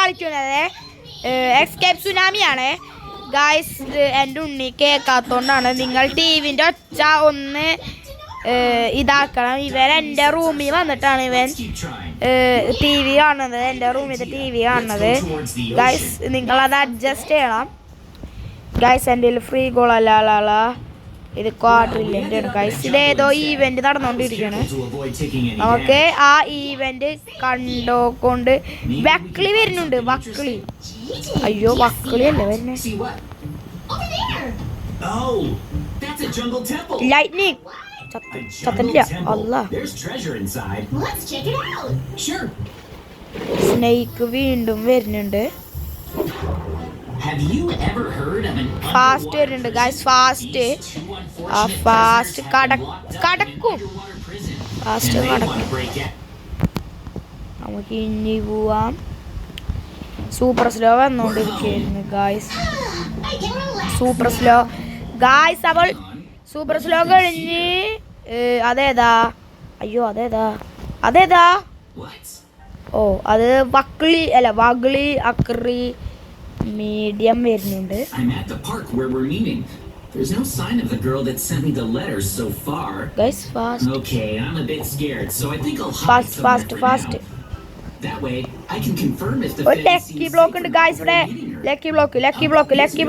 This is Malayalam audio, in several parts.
കളിക്കുന്നത് എസ്കേപ്പ് സുനാമിയാണ് ഗായ്സ്. എൻ്റെ ഉണ്ണി കേൾക്കാത്തതുകൊണ്ടാണ്. നിങ്ങൾ ടിവിൻ്റെ ഒച്ച ഒന്ന് ഇതാക്കണം. ഇവൻ എൻ്റെ റൂമിൽ വന്നിട്ടാണ് ഇവൻ ടി വി കാണുന്നത്, എൻ്റെ റൂമിലത്തെ ടി വി കാണുന്നത് ഗായ്സ്. നിങ്ങളത് അഡ്ജസ്റ്റ് ചെയ്യണം ഗായ്സ്. എൻ്റെ ഫ്രീ ഗോൾ അല്ല, ഇത് ക്വാഡ്രില്യൻ്റ് ആണ് ഗായ്സ്. ഇതേതോ ഈവെന്റ് നടന്നുകൊണ്ടിരിക്കുകയാണ്. നമുക്ക് ആ ഈവെന്റ് കണ്ടോക്കൊണ്ട് വക്ലി വരുന്നുണ്ട്. വക്ലി, അയ്യോ വക്ലി അല്ലേ വരുന്നേ. ലൈറ്റ്നിങ് ചത്തില്ല. അല്ല, സ്നേക്ക് വീണ്ടും വരുന്നുണ്ട്. ഫാസ്റ്റ് വരുന്നുണ്ട് ഗായ്സ്. ഫാസ്റ്റ് കടക്കും. ഫാസ്റ്റ് കടക്കും. നമുക്ക് ഇനി പോവാം. സൂപ്പർ സ്ലോ വന്നോണ്ടിരിക്കുന്നു ഗായ്സ്. Super slow guys. അവൾ സൂപ്പർ സ്ലോ കഴിഞ്ഞ് അതേതാ? അയ്യോ അതേതാ? ഓ അത് വക്ലി അല്ല, വഗ്ലി അക്രി മീഡിയം വരുന്നുണ്ട്. There's no sign of the girl that sent me the letters so far. Guys, fast. Okay, I'm a bit scared, so I think I'll hide fast. That way, I can confirm if the lucky block ഉണ്ട് guys ഇവിടെ. Lucky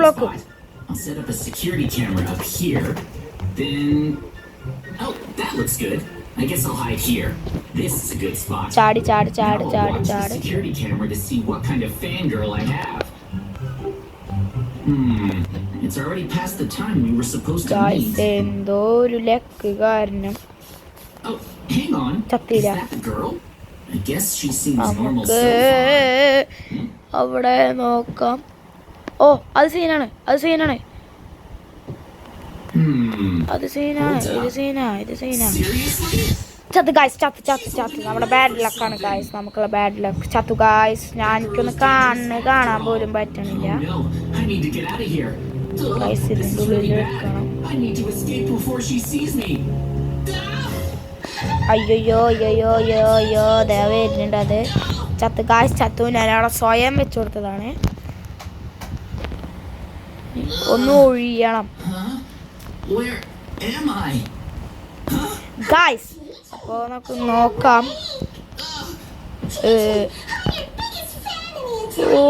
block. I'll set up a security camera up here. Then, oh, that looks good. I guess I'll hide here. This is a good spot. ചാടി. Security camera to see what kind of fangirl I have. It's already past the time we were supposed to meet. എന്തോ ഒരു ലക്ക് കാരണം. Oh, hang on. ചത്തില്ല. Is that the girl? I guess she seems normal so far. അവിടെ നോക്കാം. ഓ അത് സീനാണ്. ഇത് സീനാ. ചത്ത് ഗായ്സ്. ചത്ത്. നമ്മുടെ ബാഡ് ലക്കാണ് ഗായ്സ്. നമുക്കുള്ള ബാഡ് ലക്ക്. ചത്തു ഗായ്സ്. എനിക്കൊന്ന് കാണാൻ പോലും പറ്റണില്ല ഗായ്സ്. ഇതിൻ്റെ ഉള്ളിൽ എടുക്കണം. അയ്യോ ദേ വരുന്നുണ്ട്. അത് ചത്ത് ഗായ്സ്. ചത്തു ഞാനവിടെ സ്വയം വെച്ചു കൊടുത്തതാണ്. ഒന്ന് ഒഴിയണം ഗായ്സ്. അപ്പോൾ നമുക്ക് നോക്കാം. ഓ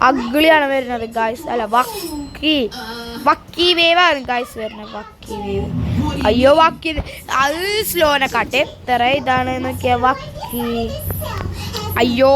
അഗ്ലിയാണ് വരുന്നത് ഗായ്സ്. അല്ല വക്കി വേവ് ആണ് ഗായ്സ് വരുന്നത്. വക്കി വേവ്. അയ്യോ വക്കി അത് സ്ലോനെ കാട്ടെ എത്ര ഇതാണ് നോക്കിയാ വക്കി. അയ്യോ